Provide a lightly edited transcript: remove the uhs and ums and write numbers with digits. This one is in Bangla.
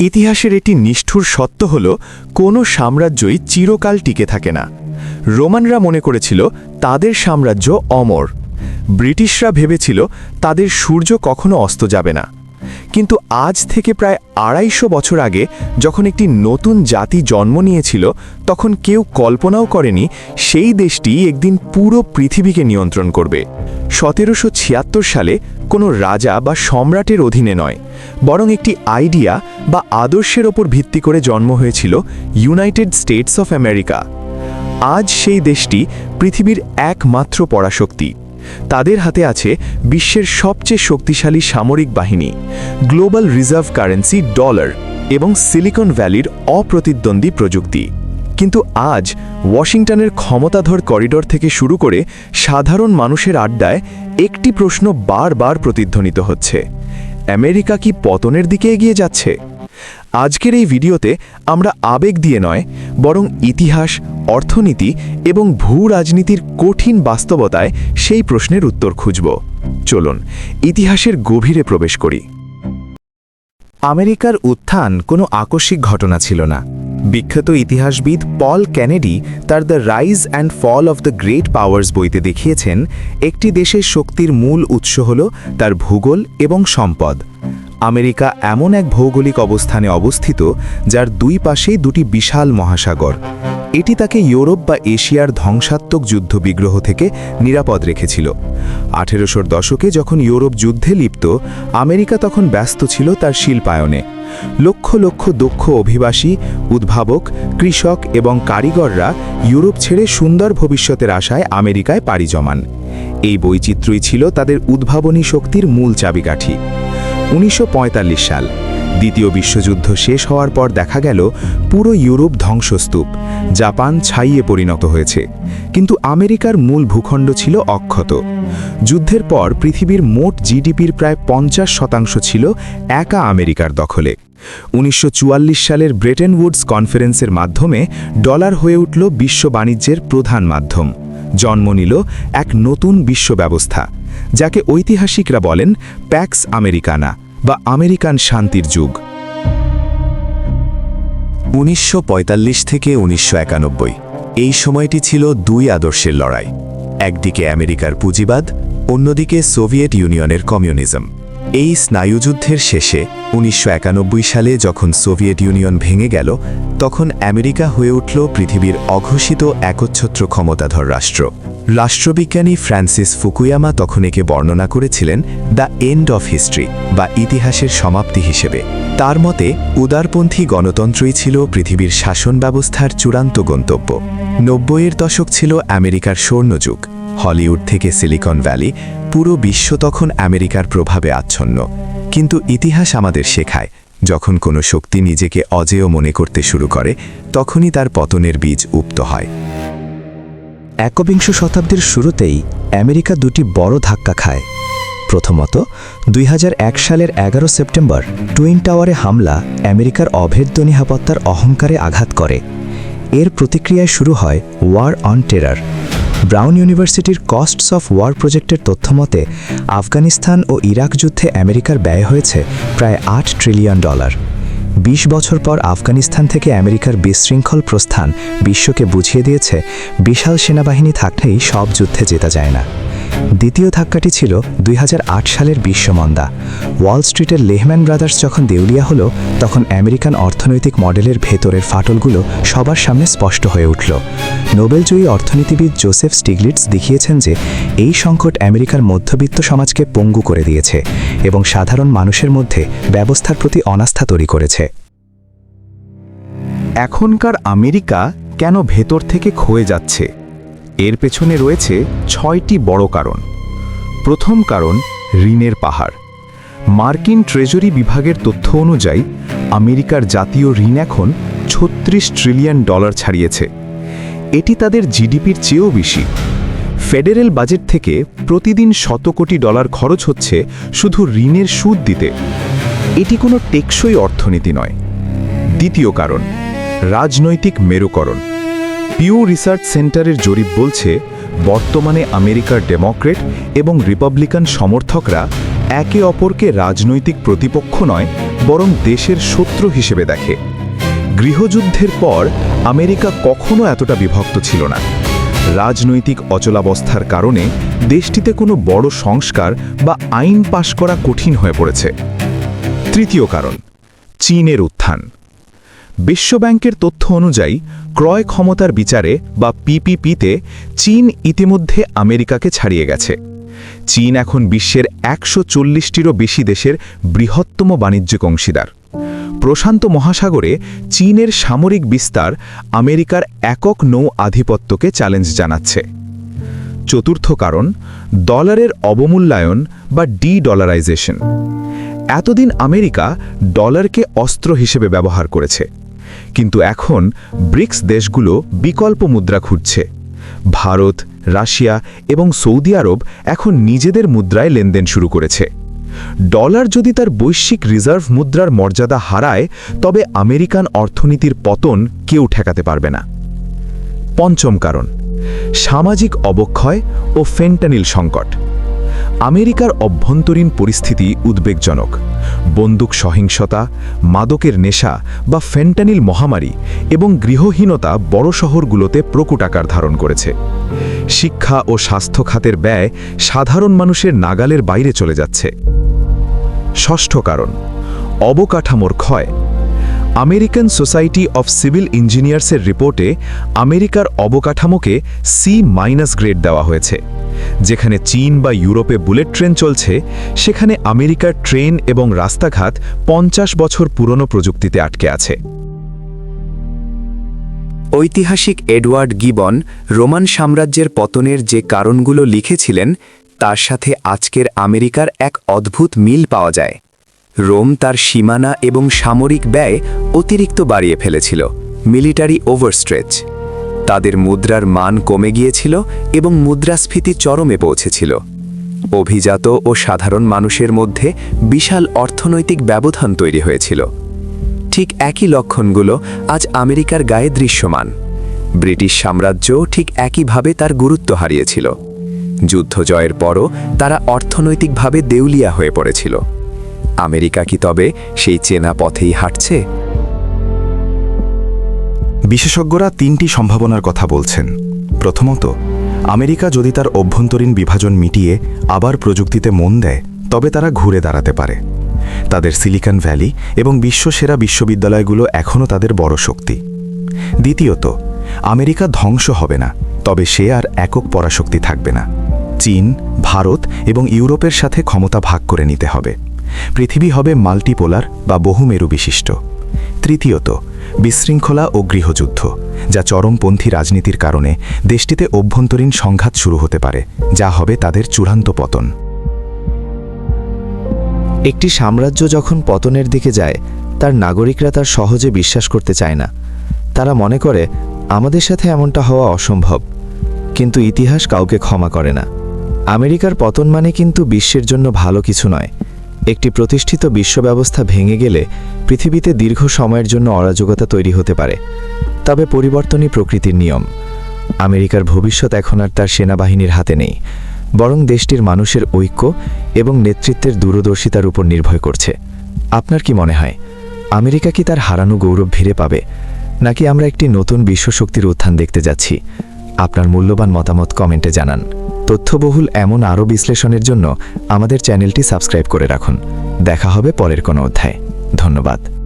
ইতিহাসের একটি নিষ্ঠুর সত্য হল কোনো সাম্রাজ্যই চিরকাল টিকে থাকে না। রোমানরা মনে করেছিল তাদের সাম্রাজ্য অমর। ব্রিটিশরা ভেবেছিল তাদের সূর্য কখনো অস্ত যাবে না। কিন্তু আজ থেকে প্রায় ২৫০ বছর আগে যখন একটি নতুন জাতি জন্ম নিয়েছিল, তখন কেউ কল্পনাও করেনি সেই দেশটি একদিন পুরো পৃথিবীকে নিয়ন্ত্রণ করবে। ১৭৭৬ সালে কোনো রাজা বা সম্রাটের অধীনে নয়, বরং একটি আইডিয়া বা আদর্শের ওপর ভিত্তি করে জন্ম হয়েছিল ইউনাইটেড স্টেটস অফ আমেরিকা। আজ সেই দেশটি পৃথিবীর একমাত্র পরাশক্তি। তাদের হাতে আছে বিশ্বের সবচেয়ে শক্তিশালী সামরিক বাহিনী, গ্লোবাল রিজার্ভ কারেন্সি ডলার এবং সিলিকন ভ্যালির অপ্রতিদ্বন্দ্বী প্রযুক্তি। কিন্তু আজ ওয়াশিংটনের ক্ষমতাধর করিডোর থেকে শুরু করে সাধারণ মানুষের আড্ডায় একটি প্রশ্ন বারবার প্রতিধ্বনিত হচ্ছে: আমেরিকা কি পতনের দিকে এগিয়ে যাচ্ছে? আজকের এই ভিডিওতে আমরা আবেগ দিয়ে নয়, বরং ইতিহাস, অর্থনীতি এবং ভূ রাজনীতির কঠিন বাস্তবতায় সেই প্রশ্নের উত্তর খুঁজব। চলুন ইতিহাসের গভীরে প্রবেশ করি। আমেরিকার উত্থান কোনো আকস্মিক ঘটনা ছিল না। বিখ্যাত ইতিহাসবিদ পল কেনেডি তার the rise and fall of the great powers বইতে দেখিয়েছেন, একটি দেশের শক্তির মূল উৎস হল তার ভূগোল এবং সম্পদ। আমেরিকা এমন এক ভৌগোলিক অবস্থানে অবস্থিত যার দুই পাশেই দুটি বিশাল মহাসাগর। এটি তাকে ইউরোপ বা এশিয়ার ধ্বংসাত্মক যুদ্ধবিগ্রহ থেকে নিরাপদ রেখেছিল। ১৮০০ দশকে যখন ইউরোপ যুদ্ধে লিপ্ত, আমেরিকা তখন ব্যস্ত ছিল তার শিল্পায়নে। লক্ষ লক্ষ দক্ষ অভিবাসী, উদ্ভাবক, কৃষক এবং কারিগররা ইউরোপ ছেড়ে সুন্দর ভবিষ্যতের আশায় আমেরিকায় পাড়ি জমান। এই বৈচিত্র্যই ছিল তাদের উদ্ভাবনী শক্তির মূল চাবিকাঠি। ১৯৪৫ সাল, দ্বিতীয় বিশ্বযুদ্ধ শেষ হওয়ার পর দেখা গেল পুরো ইউরোপ ধ্বংসস্তূপ। জাপান ছাইয়ে পরিণত হয়েছে, কিন্তু আমেরিকার মূল ভূখণ্ড ছিল অক্ষত। যুদ্ধের পর পৃথিবীর মোট জিডিপির প্রায় ৫০% ছিল একা আমেরিকার দখলে। ১৯৪৪ সালের ব্রেটেন উডস কনফারেন্সের মাধ্যমে ডলার হয়ে উঠল বিশ্ব বাণিজ্যের প্রধান মাধ্যম। জন্ম নিল এক নতুন বিশ্ব ব্যবস্থা, যাকে ঐতিহাসিকরা বলেন প্যাক্স আমেরিকানা বা আমেরিকান শান্তির যুগ। ১৯৪৫ থেকে ১৯৯১, এই সময়টি ছিল দুই আদর্শের লড়াই। একদিকে আমেরিকার পুঁজিবাদ, অন্যদিকে সোভিয়েত ইউনিয়নের কমিউনিজম। এই স্নায়ুযুদ্ধের শেষে ১৯৯১ সালে যখন সোভিয়েত ইউনিয়ন ভেঙে গেল, তখন আমেরিকা হয়ে উঠল পৃথিবীর অঘোষিত একচ্ছত্র ক্ষমতাধর রাষ্ট্র। রাষ্ট্রবিজ্ঞানী ফ্রান্সিস ফুকুয়ামা তখন একে বর্ণনা করেছিলেন দ্য এন্ড অফ হিস্ট্রি বা ইতিহাসের সমাপ্তি হিসেবে। তার মতে উদারপন্থী গণতন্ত্রই ছিল পৃথিবীর শাসন ব্যবস্থার চূড়ান্ত গন্তব্য। ৯০-এর দশক ছিল আমেরিকার স্বর্ণযুগ। হলিউড থেকে সিলিকন ভ্যালি, পুরো বিশ্ব তখন আমেরিকার প্রভাবে আচ্ছন্ন। কিন্তু ইতিহাস আমাদের শেখায়, যখন কোনো শক্তি নিজেকে অজেয় মনে করতে শুরু করে, তখনই তার পতনের বীজ উপ্ত হয়। একবিংশ শতাব্দীর শুরুতেই আমেরিকা দুটি বড় ধাক্কা খায়। প্রথমত, ২০০১ সালের ১১ সেপ্টেম্বর টুইন টাওয়ারে হামলা আমেরিকার অভেদ্য নিরাপত্তার অহংকারে আঘাত করে। এর প্রতিক্রিয়ায় শুরু হয় ওয়ার অন টেরার। ব্রাউন ইউনিভার্সিটির কস্টস অফ ওয়ার প্রজেক্টের তথ্যমতে আফগানিস্তান ও ইরাক যুদ্ধে আমেরিকার ব্যয় হয়েছে প্রায় $৮ ট্রিলিয়ন। ২০ বছর পর আফগানিস্তান থেকে আমেরিকার বিশৃঙ্খল প্রস্থান বিশ্বকে বুঝিয়ে দিয়েছে, বিশাল সেনাবাহিনী থাকলেই সব যুদ্ধে জেতা যায় না। দ্বিতীয় ধাক্কাটি ছিল ২০০৮ সালের বিশ্বমন্দা। ওয়াল স্ট্রিটের লেহম্যান ব্রাদার্স যখন দেউলিয়া হলো, তখন আমেরিকান অর্থনৈতিক মডেলের ভেতরের ফাটলগুলো সবার সামনে স্পষ্ট হয়ে উঠল। নোবেলজয়ী অর্থনীতিবিদ জোসেফ স্টিগলিটস দেখিয়েছেন যে এই সংকট আমেরিকার মধ্যবিত্ত সমাজকে পঙ্গু করে দিয়েছে এবং সাধারণ মানুষের মধ্যে ব্যবস্থার প্রতি অনাস্থা তৈরি করেছে। এখনকার আমেরিকা কেন ভেতর থেকে ক্ষয়ে যাচ্ছে? এর পেছনে রয়েছে ৬টি বড় কারণ। প্রথম কারণ, ঋণের পাহাড়। মার্কিন ট্রেজরি বিভাগের তথ্য অনুযায়ী আমেরিকার জাতীয় ঋণ এখন $৩৬ ট্রিলিয়ন ছাড়িয়েছে। এটি তাদের জিডিপির চেয়েও বেশি। ফেডারেল বাজেট থেকে প্রতিদিন $১০০ কোটি খরচ হচ্ছে শুধু ঋণের সুদ দিতে। এটি কোনো টেকসই অর্থনীতি নয়। দ্বিতীয় কারণ, রাজনৈতিক মেরুকরণ। পিউ রিসার্চ সেন্টারের জরিপ বলছে, বর্তমানে আমেরিকার ডেমোক্রেট এবং রিপাবলিকান সমর্থকরা একে অপরকে রাজনৈতিক প্রতিপক্ষ নয়, বরং দেশের শত্রু হিসেবে দেখে। গৃহযুদ্ধের পর আমেরিকা কখনো এতটা বিভক্ত ছিল না। রাজনৈতিক অচলাবস্থার কারণে দেশটিতে কোনো বড় সংস্কার বা আইন পাশ করা কঠিন হয়ে পড়েছে। তৃতীয় কারণ, চীনের উত্থান। বিশ্বব্যাংকের তথ্য অনুযায়ী ক্রয় ক্ষমতার বিচারে বা পিপিপিতে চীন ইতিমধ্যে আমেরিকাকে ছাড়িয়ে গেছে। চীন এখন বিশ্বের 140টিরও বেশি দেশের বৃহত্তম বাণিজ্যিক অংশীদার। প্রশান্ত মহাসাগরে চীনের সামরিক বিস্তার আমেরিকার একক নৌ আধিপত্যকে চ্যালেঞ্জ জানাচ্ছে। চতুর্থ কারণ, ডলারের অবমূল্যায়ন বা ডি-ডলারাইজেশন। এতদিন আমেরিকা ডলারকে অস্ত্র হিসেবে ব্যবহার করেছে, কিন্তু এখন ব্রিক্স দেশগুলো বিকল্প মুদ্রা খুঁজছে। ভারত, রাশিয়া এবং সৌদি আরব এখন নিজেদের মুদ্রায় লেনদেন শুরু করেছে। ডলার যদি তার বৈশ্বিক রিজার্ভ মুদ্রার মর্যাদা হারায়, তবে আমেরিকান অর্থনীতির পতন কেউ ঠেকাতে পারবে না। পঞ্চম কারণ, সামাজিক অবক্ষয় ও ফেন্টানিল সংকট। আমেরিকার অভ্যন্তরীণ পরিস্থিতি উদ্বেগজনক। বন্দুক সহিংসতা, মাদকের নেশা বা ফেন্টানিল মহামারী এবং গৃহহীনতা বড় শহরগুলোতে প্রকট আকার ধারণ করেছে। শিক্ষা ও স্বাস্থ্য খাতের ব্যয় সাধারণ মানুষের নাগালের বাইরে চলে যাচ্ছে। ষষ্ঠ কারণ, অবকাঠামোর ক্ষয়। আমেরিকান সোসাইটি অফ সিভিল ইঞ্জিনিয়ার্সের রিপোর্টে আমেরিকার অবকাঠামোকে C- গ্রেড দেওয়া হয়েছে। যেখানে চীন বা ইউরোপে বুলেট ট্রেন চলছে, সেখানে আমেরিকার ট্রেন এবং রাস্তাঘাট 50 বছর পুরনো প্রযুক্তিতে আটকে আছে। ঐতিহাসিক এডওয়ার্ড গিবন রোমান সাম্রাজ্যের পতনের যে কারণগুলো লিখেছিলেন, তার সাথে আজকের আমেরিকার এক অদ্ভুত মিল পাওয়া যায়। রোম তার সীমানা এবং সামরিক ব্যয় অতিরিক্ত বাড়িয়ে ফেলেছিল, মিলিটারি ওভারস্ট্রেচ। তাদের মুদ্রার মান কমে গিয়েছিল এবং মুদ্রাস্ফীতি চরমে পৌঁছেছিল। অভিজাত ও সাধারণ মানুষের মধ্যে বিশাল অর্থনৈতিক ব্যবধান তৈরি হয়েছিল। ঠিক একই লক্ষণগুলো আজ আমেরিকার গায়ে দৃশ্যমান। ব্রিটিশ সাম্রাজ্যও ঠিক একইভাবে তার গুরুত্ব হারিয়েছিল। যুদ্ধ জয়ের পরও তারা অর্থনৈতিকভাবে দেউলিয়া হয়ে পড়েছিল। আমেরিকা কি তবে সেই চেনা পথেই হাঁটছে? বিশেষজ্ঞরা 3টি সম্ভাবনার কথা বলছেন। প্রথমত, আমেরিকা যদি তার অভ্যন্তরীণ বিভাজন মিটিয়ে আবার প্রযুক্তিতে মন দেয়, তবে তারা ঘুরে দাঁড়াতে পারে। তাদের সিলিকন ভ্যালি এবং বিশ্বসেরা বিশ্ববিদ্যালয়গুলো এখনও তাদের বড় শক্তি। দ্বিতীয়ত, আমেরিকা ধ্বংস হবে না, তবে সে আর একক পরাশক্তি থাকবে না। চীন, ভারত এবং ইউরোপের সাথে ক্ষমতা ভাগ করে নিতে হবে। পৃথিবী হবে মাল্টিপোলার বা বহুমেরু বিশিষ্ট। তৃতীয়ত, বিশৃঙ্খলা ও গৃহযুদ্ধ, যা চরমপন্থী রাজনীতির কারণে দেশটিতে অভ্যন্তরীণ সংঘাত শুরু হতে পারে, যা হবে তাদের চূড়ান্ত পতন। একটি সাম্রাজ্য যখন পতনের দিকে যায়, তার নাগরিকরা তার সহজে বিশ্বাস করতে চায় না। তারা মনে করে আমাদের সাথে এমনটা হওয়া অসম্ভব, কিন্তু ইতিহাস কাউকে ক্ষমা করে না। আমেরিকার পতন মানে কিন্তু বিশ্বের জন্য ভালো কিছু নয়। একটি প্রতিষ্ঠিত বিশ্ব ব্যবস্থা ভেঙে গেলে পৃথিবীতে দীর্ঘ সময়ের জন্য অরাজকতা তৈরি হতে পারে। তবে পরিবর্তনই প্রকৃতির নিয়ম। আমেরিকার ভবিষ্যৎ এখন আর তার সেনাবাহিনীর হাতে নেই, বরং দেশটির মানুষের ঐক্য এবং নেতৃত্বের দূরদর্শিতার উপর নির্ভর করছে। আপনার কি মনে হয়, আমেরিকা কি তার হারানো গৌরব ফিরে পাবে, নাকি আমরা একটি নতুন বিশ্বশক্তির উত্থান দেখতে যাচ্ছি? আপনার মূল্যবান মতামত কমেন্টে জানান। তথ্যবহুল এমন আরও বিশ্লেষণের জন্য আমাদের চ্যানেলটি সাবস্ক্রাইব করে রাখুন। দেখা হবে পরের কোনো অধ্যায়ে। ধন্যবাদ।